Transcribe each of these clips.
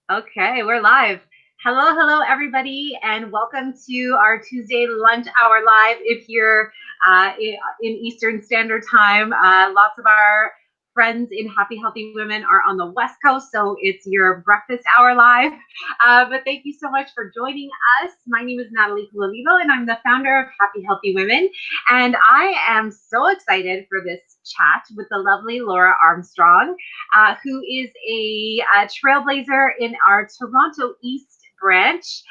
Okay, we're live. Hello, everybody, and welcome to our Tuesday lunch hour live. If you're in Eastern Standard Time, lots of our friends in Happy Healthy Women are on the West Coast, so it's your breakfast hour live. But thank you so much for joining us. My name is Natalie Colavivo, and I'm the founder of Happy Healthy Women. And I am so excited for this chat with the lovely Laura Armstrong, who is a trailblazer in our Toronto East branch.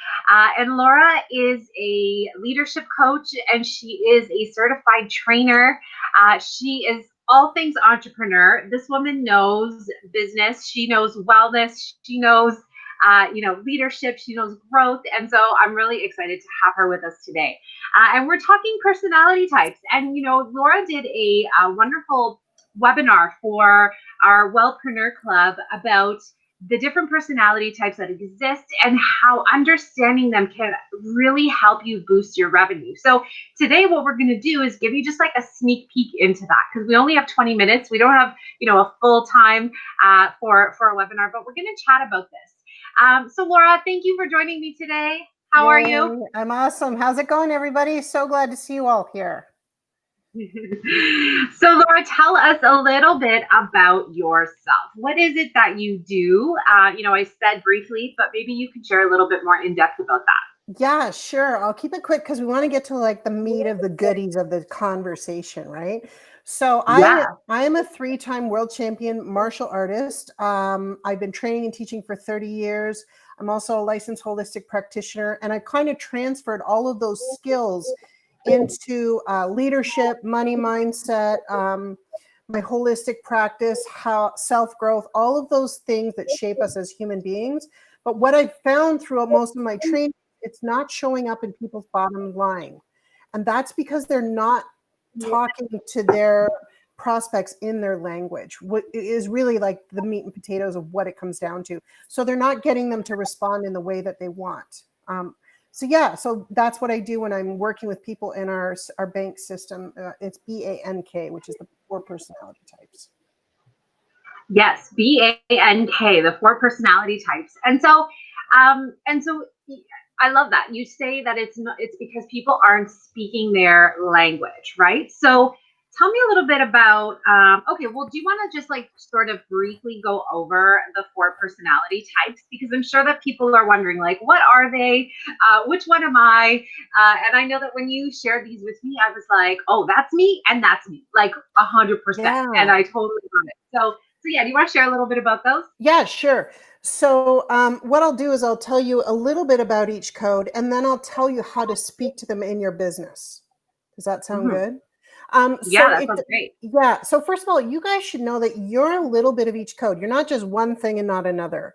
And Laura is a leadership coach and she is a certified trainer. She is all things entrepreneur. This woman knows business, she knows wellness, she knows leadership, she knows growth. And so I'm really excited to have her with us today. And we're talking personality types. And, Laura did a wonderful webinar for our Wellpreneur Club about the different personality types that exist and how understanding them can really help you boost your revenue. So today what we're going to do is give you just like a sneak peek into that, because we only have 20 minutes. We don't have, a full time for a webinar, but we're going to chat about this. So Laura, thank you for joining me today. How are you? I'm awesome. How's it going, everybody? So glad to see you all here. So Laura, tell us a little bit about yourself. What is it that you do? I said briefly, but maybe you could share a little bit more in depth about that. Yeah, sure. I'll keep it quick because we want to get to like the meat of the goodies of the conversation, right? So I Yeah. I am a 3-time world champion martial artist. I've been training and teaching for 30 years. I'm also a licensed holistic practitioner, and I kind of transferred all of those skills into leadership, money mindset, my holistic practice, how self-growth, all of those things that shape us as human beings. But what I found throughout most of my training, it's not showing up in people's bottom line. And that's because they're not talking to their prospects in their language. What is really like the meat and potatoes of what it comes down to. So they're not getting them to respond in the way that they want. So that's what I do when I'm working with people in our bank system. It's BANK, which is the 4 personality types. Yes, BANK, the 4 personality types. And so I love that. You say that it's because people aren't speaking their language, right? So tell me a little bit about okay, well, do you want to just like sort of briefly go over the 4 personality types? Because I'm sure that people are wondering, like, what are they? Which one am I? And I know that when you shared these with me, I was like, oh, that's me and that's me, like 100%. And Yeah. I totally got it. So yeah, do you want to share a little bit about those? Yeah, sure. So what I'll do is I'll tell you a little bit about each code, and then I'll tell you how to speak to them in your business. Does that sound Mm-hmm. good? Yeah, that sounds great. Yeah. So first of all, you guys should know that you're a little bit of each code. You're not just one thing and not another.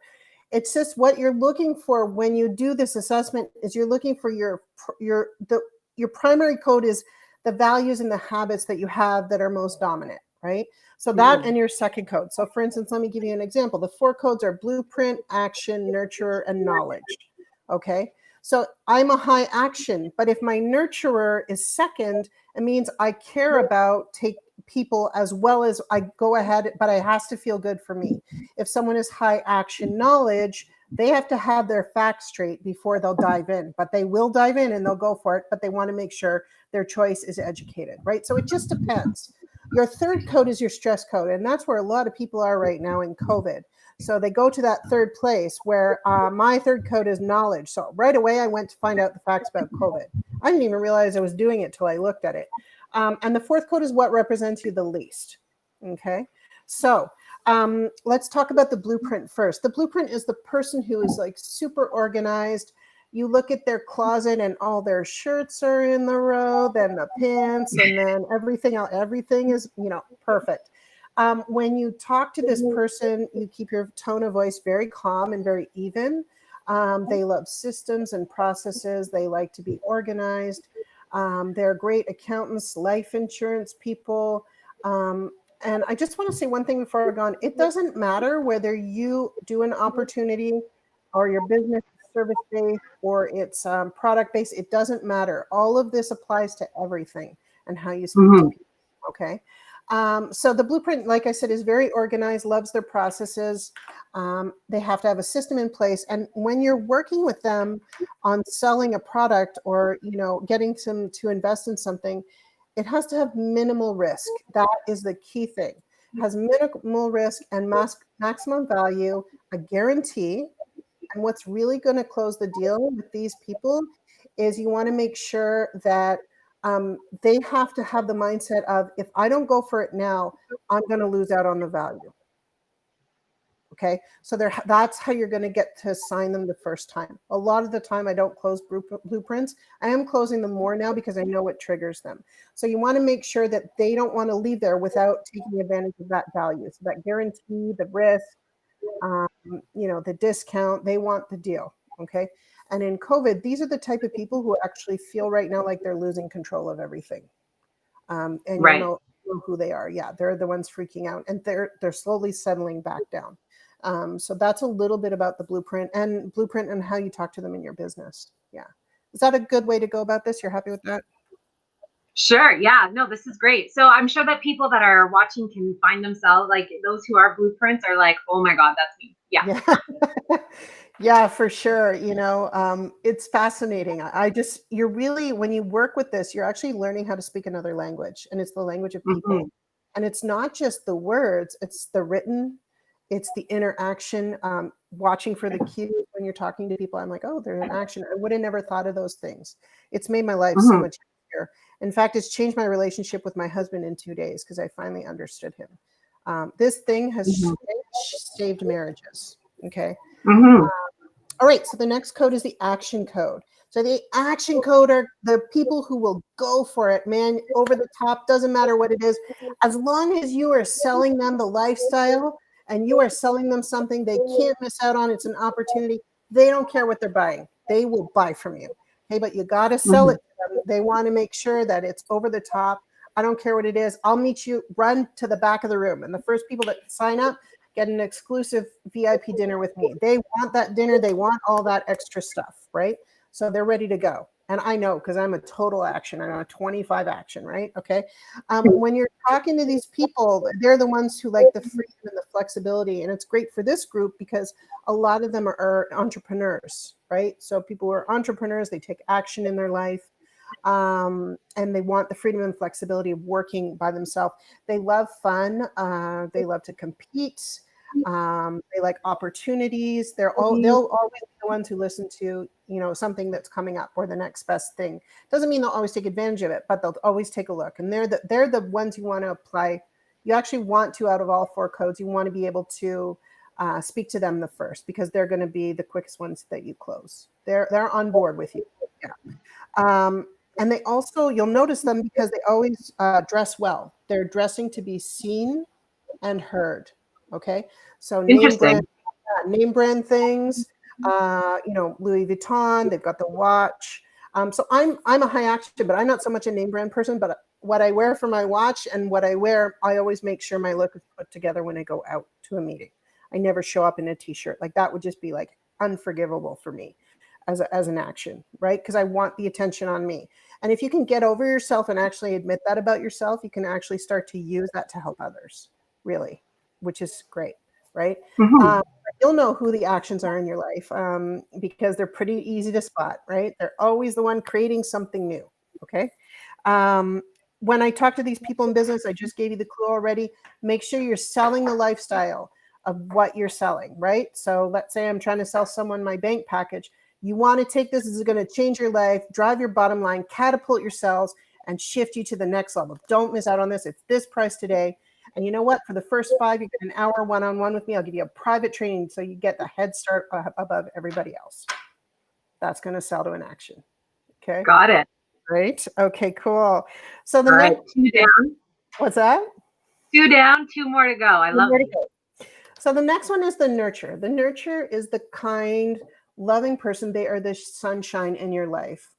It's just what you're looking for when you do this assessment is you're looking for your primary code is the values and the habits that you have that are most dominant, right? So that Mm-hmm. and your second code. So for instance, let me give you an example. The 4 codes are blueprint, action, nurturer, and knowledge. Okay. So I'm a high action, but if my nurturer is second, it means I care about take people as well as I go ahead, but it has to feel good for me. If someone is high action knowledge, they have to have their facts straight before they'll dive in, but they will dive in and they'll go for it, but they want to make sure their choice is educated, right? So it just depends. Your third code is your stress code, and that's where a lot of people are right now in COVID. So they go to that third place where my third code is knowledge. So right away, I went to find out the facts about COVID. I didn't even realize I was doing it till I looked at it. And the fourth code is what represents you the least. Okay. So let's talk about the blueprint first. The blueprint is the person who is like super organized. You look at their closet and all their shirts are in the row, then the pants, and then everything else. Everything is, perfect. When you talk to this person, you keep your tone of voice very calm and very even. They love systems and processes. They like to be organized. They're great accountants, life insurance people. And I just want to say one thing before we're gone. It doesn't matter whether you do an opportunity or your business is service-based or it's product-based. It doesn't matter. All of this applies to everything and how you speak to Mm-hmm. people. Okay. So the blueprint, like I said, is very organized, loves their processes. They have to have a system in place. And when you're working with them on selling a product or, getting them to invest in something, it has to have minimal risk. That is the key thing. Has minimal risk and maximum value, a guarantee. And what's really going to close the deal with these people is you want to make sure that they have to have the mindset of, if I don't go for it now, I'm going to lose out on the value. Okay, so that's how you're going to get to sign them the first time. A lot of the time, I don't close blueprints. I am closing them more now because I know it triggers them. So you want to make sure that they don't want to leave there without taking advantage of that value. So that guarantee, the risk, the discount, they want the deal. Okay. And in COVID, these are the type of people who actually feel right now like they're losing control of everything. And Right. you'll know who they are. Yeah, they're the ones freaking out, and they're slowly settling back down. So that's a little bit about the blueprint and how you talk to them in your business. Yeah. Is that a good way to go about this? You're happy with that? Sure. Yeah. No, this is great. So I'm sure that people that are watching can find themselves, like those who are blueprints are like, oh my God, that's me. Yeah. Yeah. Yeah, for sure. It's fascinating. You're really, when you work with this, you're actually learning how to speak another language, and it's the language of people. Mm-hmm. And it's not just the words, it's the written, it's the interaction, watching for the cues when you're talking to people. I'm like, oh, there's an action. I would have never thought of those things. It's made my life so Mm-hmm. much easier. In fact, it's changed my relationship with my husband in 2 days because I finally understood him. This thing has saved marriages. Okay. Mm-hmm. All right, so the next code is the action code. So the action code are the people who will go for it, man, over the top, doesn't matter what it is. As long as you are selling them the lifestyle and you are selling them something they can't miss out on, it's an opportunity. They don't care what they're buying. They will buy from you. Okay, but you got to sell it to them. They want to make sure that it's over the top. I don't care what it is. I'll meet you, run to the back of the room. And the first people that sign up get an exclusive VIP dinner with me. They want that dinner. They want all that extra stuff, right? So they're ready to go. And I know because I'm a total action. I'm a 25 action, right? Okay. When you're talking to these people, they're the ones who like the freedom and the flexibility. And it's great for this group because a lot of them are entrepreneurs, right? So people who are entrepreneurs, they take action in their life. And they want the freedom and flexibility of working by themselves. They love fun. They love to compete. They like opportunities. They'll always be the ones who listen to something that's coming up or the next best thing. Doesn't mean they'll always take advantage of it, but they'll always take a look. And they're the ones you want to apply. You actually want to, out of all 4 codes, you want to be able to speak to them the first because they're going to be the quickest ones that you close. They're on board with you. Yeah. And they also, you'll notice them because they always dress well. They're dressing to be seen and heard. Okay, so name brand things. Louis Vuitton. They've got the watch. So I'm a high action, but I'm not so much a name brand person. But what I wear for my watch and what I wear, I always make sure my look is put together when I go out to a meeting. I never show up in a t-shirt. Like that would just be like unforgivable for me as an action, right? Because I want the attention on me. And if you can get over yourself and actually admit that about yourself, you can actually start to use that to help others, really, which is great, right? Mm-hmm. You'll know who the actions are in your life because they're pretty easy to spot, right? They're always the one creating something new, okay? When I talk to these people in business, I just gave you the clue already. Make sure you're selling the lifestyle of what you're selling, right? So let's say I'm trying to sell someone my bank package. You want to take this is going to change your life, drive your bottom line, catapult your sales, and shift you to the next level. Don't miss out on this. It's this price today. And you know what? For the first 5, you get an hour one-on-one with me. I'll give you a private training so you get the head start above everybody else. That's going to sell to an action. Okay. Got it. Great. Okay, cool. So the All right. next, 2 down. what's that? 2 down, 2 more to go. I love it. So the next one is the nurture. The nurture is the kind, loving person. They are the sunshine in your life.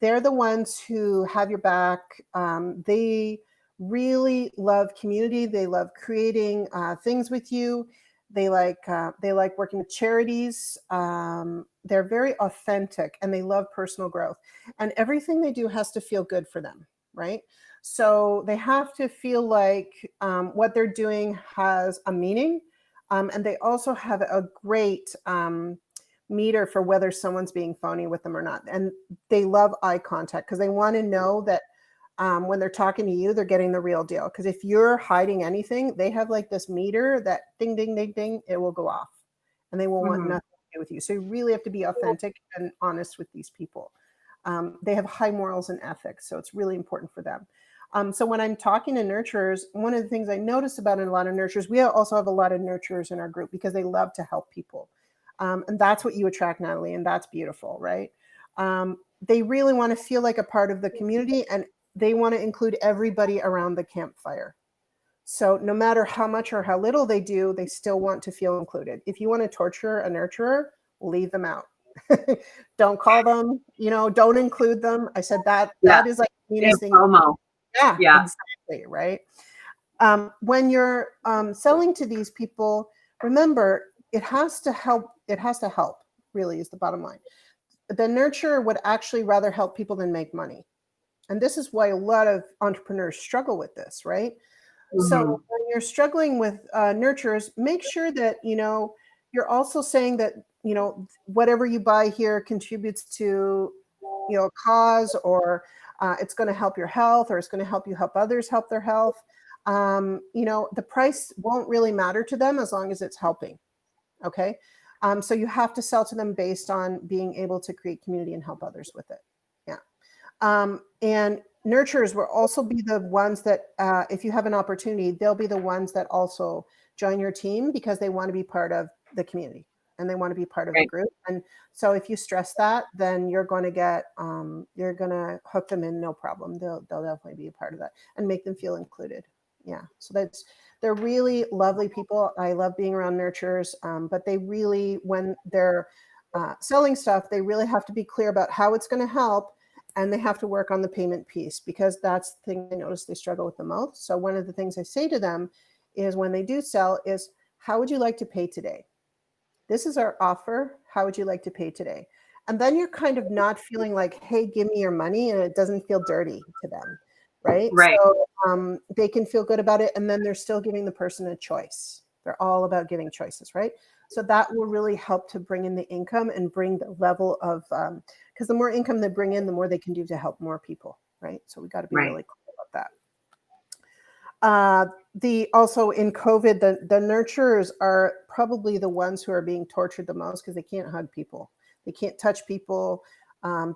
They're the ones who have your back. They really love community. They love creating things with you. They like working with charities. They're very authentic and they love personal growth. And everything they do has to feel good for them, right? So they have to feel like what they're doing has a meaning. And they also have a great meter for whether someone's being phony with them or not. And they love eye contact because they want to know that when they're talking to you, they're getting the real deal. Because if you're hiding anything, they have like this meter that ding, ding, ding, ding, it will go off and they will want Mm-hmm. nothing to do with you. So you really have to be authentic and honest with these people. They have high morals and ethics, so it's really important for them. So when I'm talking to nurturers, one of the things I notice about a lot of nurturers, we also have a lot of nurturers in our group because they love to help people. And that's what you attract, Natalie, and that's beautiful, right? They really want to feel like a part of the community and they want to include everybody around the campfire. So no matter how much or how little they do, they still want to feel included. If you want to torture a nurturer, leave them out. Don't call them, don't include them. I said Yeah. that is like the They have meanest thing. FOMO. Yeah, Yeah. exactly, right? When you're selling to these people, remember it has to help. It has to help, really, is the bottom line. The nurturer would actually rather help people than make money. And this is why a lot of entrepreneurs struggle with this, right? So Mm-hmm. when you're struggling with nurturers, make sure that you're also saying that whatever you buy here contributes to a cause, or it's going to help your health, or it's going to help you help others help their health. The price won't really matter to them as long as it's helping. Okay, so you have to sell to them based on being able to create community and help others with it. Yeah. And nurturers will also be the ones that, if you have an opportunity, they'll be the ones that also join your team because they want to be part of the community and they want to be part of the Right. group. And so if you stress that, then you're going to you're going to hook them in, no problem. They'll definitely be a part of that and make them feel included. Yeah. So they're really lovely people. I love being around nurturers, but they really, when they're selling stuff, they really have to be clear about how it's going to help, and they have to work on the payment piece because that's the thing I notice they struggle with the most. So one of the things I say to them is when they do sell is, how would you like to pay today? This is our offer. How would you like to pay today? And then you're kind of not feeling like, hey, give me your money, and it doesn't feel dirty to them, right? Right. So they can feel good about it, and then they're still giving the person a choice. They're all about giving choices, right? So that will really help to bring in the income and bring the level of, because the more income they bring in, the more they can do to help more people, right? So we got to be Right. really clear about that. The also in COVID, the nurturers are probably the ones who are being tortured the most because they can't hug people, they can't touch people.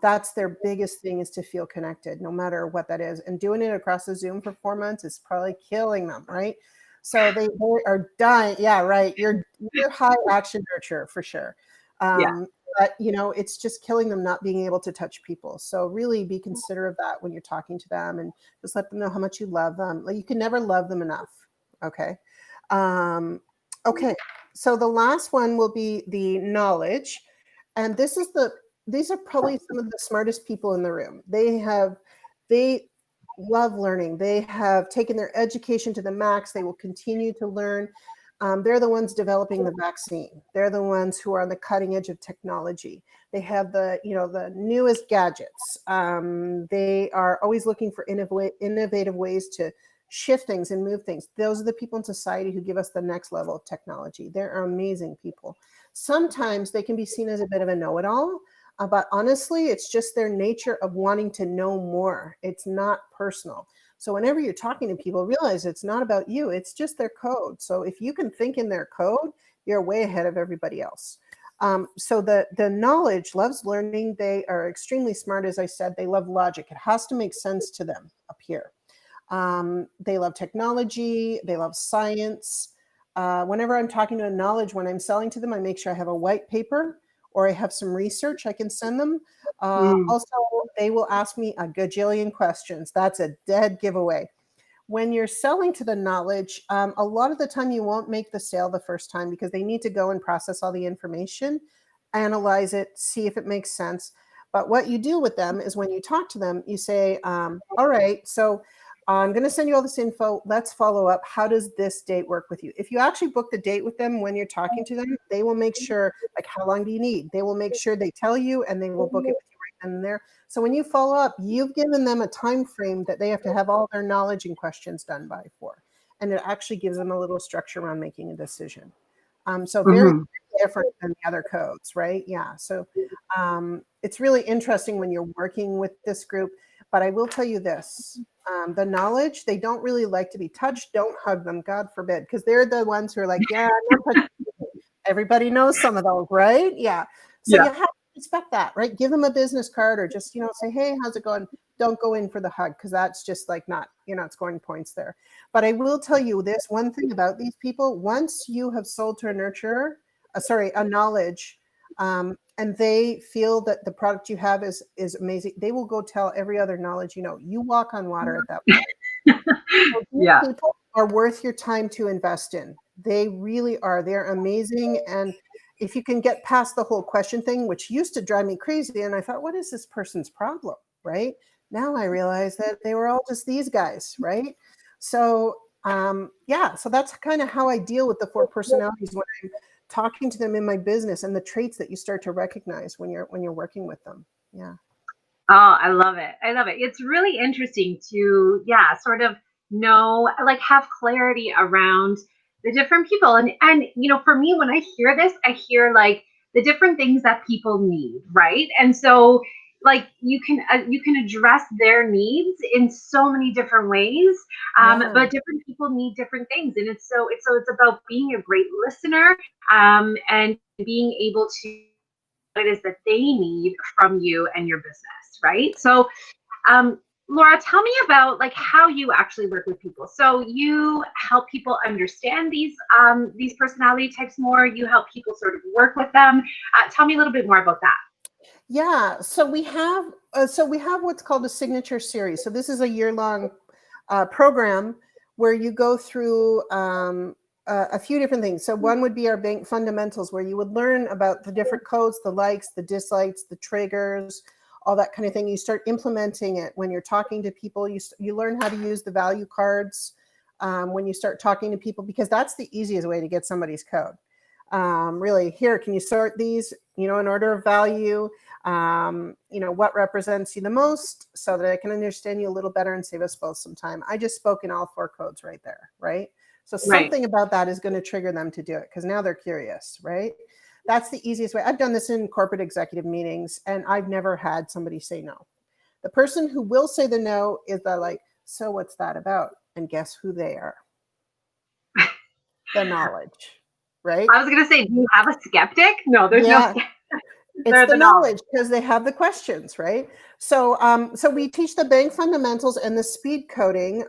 That's their biggest thing, is to feel connected, no matter what that is. And doing it across the Zoom for 4 months is probably killing them, right? So they are dying. Yeah, right. You're high action nurture for sure. Yeah. But it's just killing them not being able to touch people. So really be considerate of that when you're talking to them, and just let them know how much you love them. Like, you can never love them enough. Okay. Okay. So the last one will be the knowledge. And these are probably some of the smartest people in the room. They love learning. They have taken their education to the max. They will continue to learn. They're the ones developing the vaccine. They're the ones who are on the cutting edge of technology. They have the newest gadgets. They are always looking for innovative ways to shift things and move things. Those are the people in society who give us the next level of technology. They're amazing people. Sometimes they can be seen as a bit of a know-it-all, but honestly, it's just their nature of wanting to know more. It's not personal. So whenever you're talking to people, realize it's not about you. It's just their code. So if you can think in their code, you're way ahead of everybody else. So the knowledge loves learning. They are extremely smart. As I said, they love logic. It has to make sense to them up here. They love technology. They love science. Whenever I'm talking to a knowledge, when I'm selling to them, I make sure I have a white paper or I have some research I can send them. Mm. Also, they will ask me a gajillion questions. That's a dead giveaway. When you're selling to the knowledge, a lot of the time you won't make the sale the first time because they need to go and process all the information, analyze it, see if it makes sense. But what you do with them is when you talk to them, you say, all right, so I'm going to send you all this info. Let's follow up. How does this date work with you? If you actually book the date with them when you're talking to them, they will make sure, like, how long do you need? They will make sure they tell you, and they will book it with you and they're so when you follow up, you've given them a time frame that they have to have all their knowledge and questions done by for, and it actually gives them a little structure around making a decision. So very Mhm. different than the other codes, right? Yeah. So it's really interesting when you're working with this group. But I will tell you this: the knowledge, they don't really like to be touched. Don't hug them, God forbid, because they're the ones who are like, yeah, no touch. Everybody knows some of those, right? Yeah. So you Yeah. have to respect that, right? Give them a business card or just, say, hey, how's it going? Don't go in for the hug because that's just like not, you're not scoring points there. But I will tell you this one thing about these people. Once you have sold to a nurturer, a knowledge, and they feel that the product you have is amazing, they will go tell every other knowledge you know. You walk on water at that point. So Yeah. these people are worth your time to invest in. They really are. They're amazing. And if you can get past the whole question thing, which used to drive me crazy, and I thought, what is this person's problem? Right? Now I realize that they were all just these guys, right? So yeah, so that's kind of how I deal with the 4 personalities when I'm talking to them in my business and the traits that you start to recognize when you're working with them. Yeah. Oh, I love it. I love it. It's really interesting to, yeah, sort of know, like have clarity around the different people. And for me, when I hear this, I hear like the different things that people need, right? And so like you can address their needs in so many different ways, Yeah. but different people need different things, and it's about being a great listener, and being able to what it is that they need from you and your business, right? So, Laura, tell me about like how you actually work with people. So you help people understand these personality types more. You help people sort of work with them. Tell me a little bit more about that. Yeah, so we have what's called a signature series. So this is a year-long program where you go through a few different things. So one would be our bank fundamentals, where you would learn about the different codes, the likes, the dislikes, the triggers, all that kind of thing. You start implementing it when you're talking to people. You learn how to use the value cards when you start talking to people, because that's the easiest way to get somebody's code. Really, here, can you sort these, in order of value? What represents you the most, so that I can understand you a little better and save us both some time. I just spoke in all 4 codes right there, right? So Right. something about that is going to trigger them to do it because now they're curious, right? That's the easiest way. I've done this in corporate executive meetings and I've never had somebody say no. The person who will say the no is the like, so what's that about? And guess who they are? The knowledge, right? I was gonna say, do you have a skeptic? No, there's no Yeah. skeptic. It's They're the the knowledge. knowledge because they have the questions, right? So we teach the bank fundamentals and the speed coding,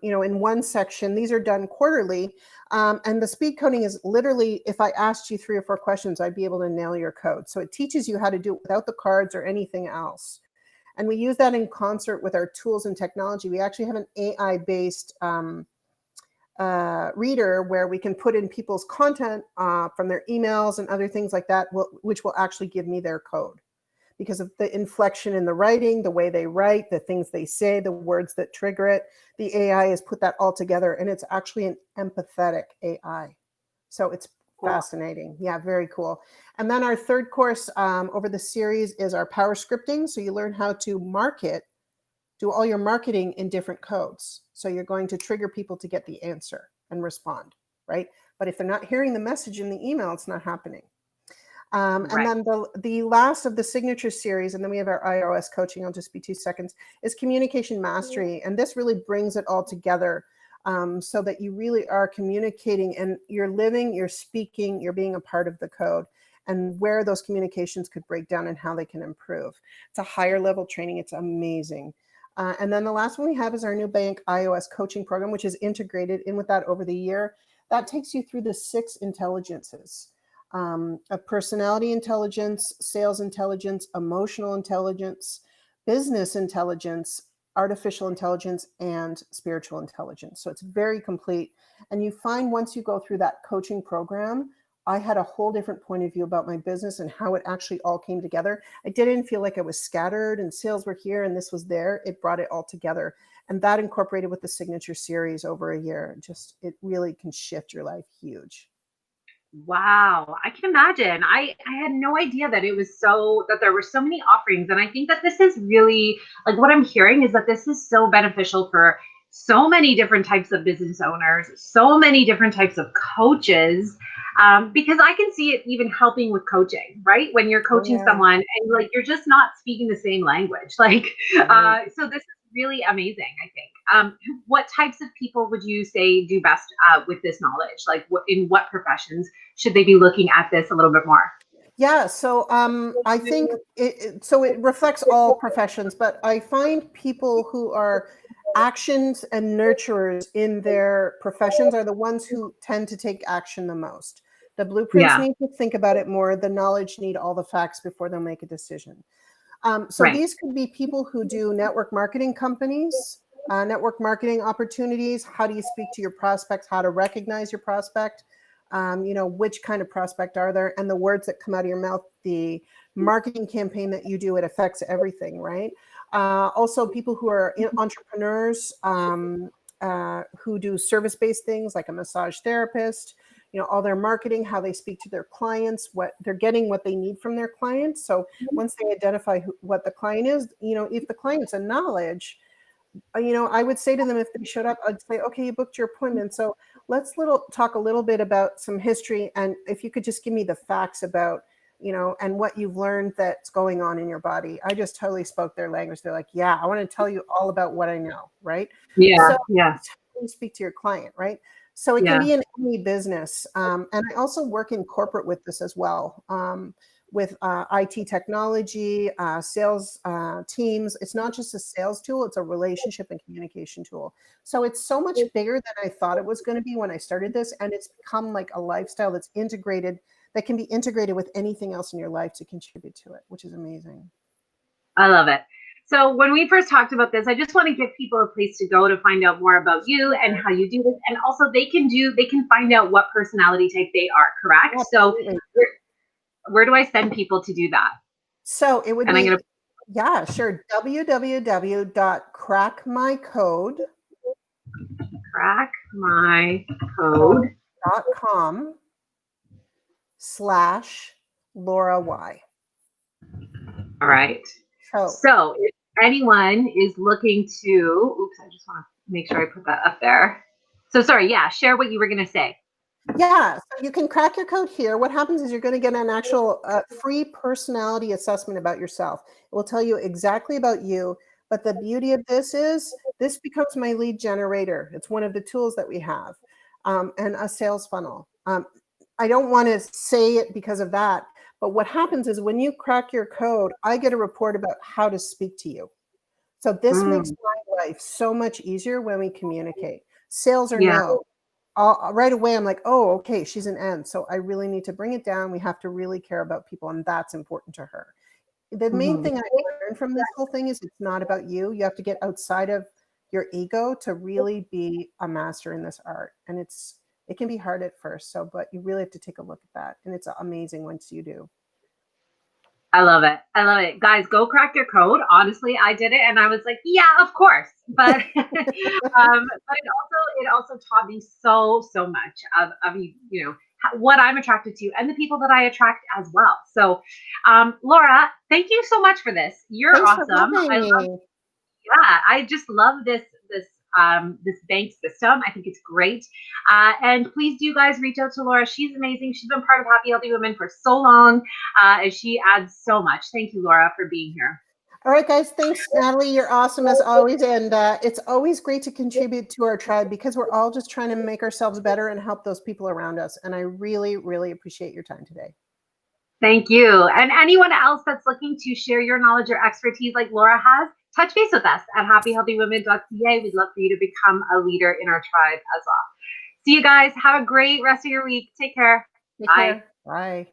in one section. These are done quarterly, and the speed coding is literally, if I asked you 3 or 4 questions, I'd be able to nail your code. So it teaches you how to do it without the cards or anything else. And we use that in concert with our tools and technology. We actually have an AI-based reader where we can put in people's content from their emails and other things like that, which will actually give me their code because of the inflection in the writing, the way they write, the things they say, the words that trigger it. The AI has put that all together, and it's actually an empathetic AI. So it's Cool. fascinating. Yeah, very cool. And then our third course over the series is our power scripting. So you learn how to do all your marketing in different codes. So you're going to trigger people to get the answer and respond, right? But if they're not hearing the message in the email, it's not happening. And Right. then the last of the signature series, and then we have our iOS coaching, I'll just be 2 seconds, is communication mastery. And this really brings it all together so that you really are communicating and you're living, you're speaking, you're being a part of the code, and where those communications could break down and how they can improve. It's a higher level training. It's amazing. And then the last one we have is our new bank iOS coaching program, which is integrated in with that over the year. That takes you through the 6 intelligences of personality intelligence, sales intelligence, emotional intelligence, business intelligence, artificial intelligence, and spiritual intelligence. So it's very complete. And you find once you go through that coaching program, I had a whole different point of view about my business and how it actually all came together. I didn't feel like I was scattered and sales were here and this was there. It brought it all together. And that incorporated with the signature series over a year, it really can shift your life huge. Wow, I can imagine. I had no idea that it was so that there were so many offerings. And I think that this is really like what I'm hearing is that this is so beneficial for so many different types of business owners, so many different types of coaches. Because I can see it even helping with coaching, right? When you're Oh coaching yeah, someone and like you're just not speaking the same language. Like, right. so this is really amazing, I think. What types of people would you say do best with this knowledge? Like, in what professions should they be looking at this a little bit more? Yeah, so I think so it reflects all professions, but I find people who are actions and nurturers in their professions are the ones who tend to take action the most. The blueprints Yeah, need to think about it more. The knowledge need all the facts before they'll make a decision. So right. these could be people who do network marketing companies, network marketing opportunities. How do you speak to your prospects? How to recognize your prospect? Which kind of prospect are there? And the words that come out of your mouth, the marketing campaign that you do, it affects everything, right? Also, people who are entrepreneurs who do service-based things like a massage therapist, all their marketing, how they speak to their clients, what they're getting, what they need from their clients. So once they identify what the client is, if the client's a knowledge, I would say to them if they showed up, I'd say, okay, you booked your appointment. So let's talk a little bit about some history. And if you could just give me the facts about, and what you've learned that's going on in your body. I just totally spoke their language. They're like, yeah, I want to tell you all about what I know. Right. Yeah, So yeah, you speak to your client, right? So it can yeah. be in any business. And I also work in corporate with this as well. With IT technology, sales teams. It's not just a sales tool, it's a relationship and communication tool. So it's so much bigger than I thought it was going to be when I started this. And it's become like a lifestyle that's integrated, that can be integrated with anything else in your life to contribute to it, which is amazing. I love it. So when we first talked about this, I just want to give people a place to go to find out more about you and how you do this. And also they can find out what personality type they are, correct? So Absolutely. where do I send people to do that? So it would And I'm be, going to yeah, sure. www.crackmycode.com crack my code. slash Laura Y. All right. So So if anyone is looking to, oops, I just want to make sure I put that up there. So sorry, yeah, share what you were going to say. yeah, so you can crack your code here. What happens is you're going to get an actual free personality assessment about yourself. It will tell you exactly about you. But the beauty of this is this becomes my lead generator. It's one of the tools that we have, and a sales funnel. I don't want to say it because of that. But what happens is when you crack your code, I get a report about how to speak to you. So this makes Mm, my life so much easier when we communicate. Sales or yeah. no, right away I'm like, oh, okay, she's an N. So I really need to bring it down. We have to really care about people, and that's important to her. The main Mhm. thing I learned from this whole thing is it's not about you. You have to get outside of your ego to really be a master in this art. And it can be hard at first. So, but you really have to take a look at that. And it's amazing once you do. I love it. I love it. Guys, go crack your code. Honestly, I did it and I was like, yeah, of course. But but it also taught me so much of what I'm attracted to and the people that I attract as well. So Laura, thank you so much for this. You're Thanks for awesome. having me. I just love this bank system. I think it's great. And please do guys reach out to Laura. She's amazing. She's been part of Happy Healthy Women for so long, and she adds so much. Thank you, Laura, for being here. All right, guys. Thanks, Natalie. You're awesome as always. And it's always great to contribute to our tribe because we're all just trying to make ourselves better and help those people around us. And I really, really appreciate your time today. Thank you. And anyone else that's looking to share your knowledge or expertise like Laura has, touch base with us at happyhealthywomen.ca. We'd love for you to become a leader in our tribe as well. See you guys. Have a great rest of your week. Take care. Take Bye. care. Bye.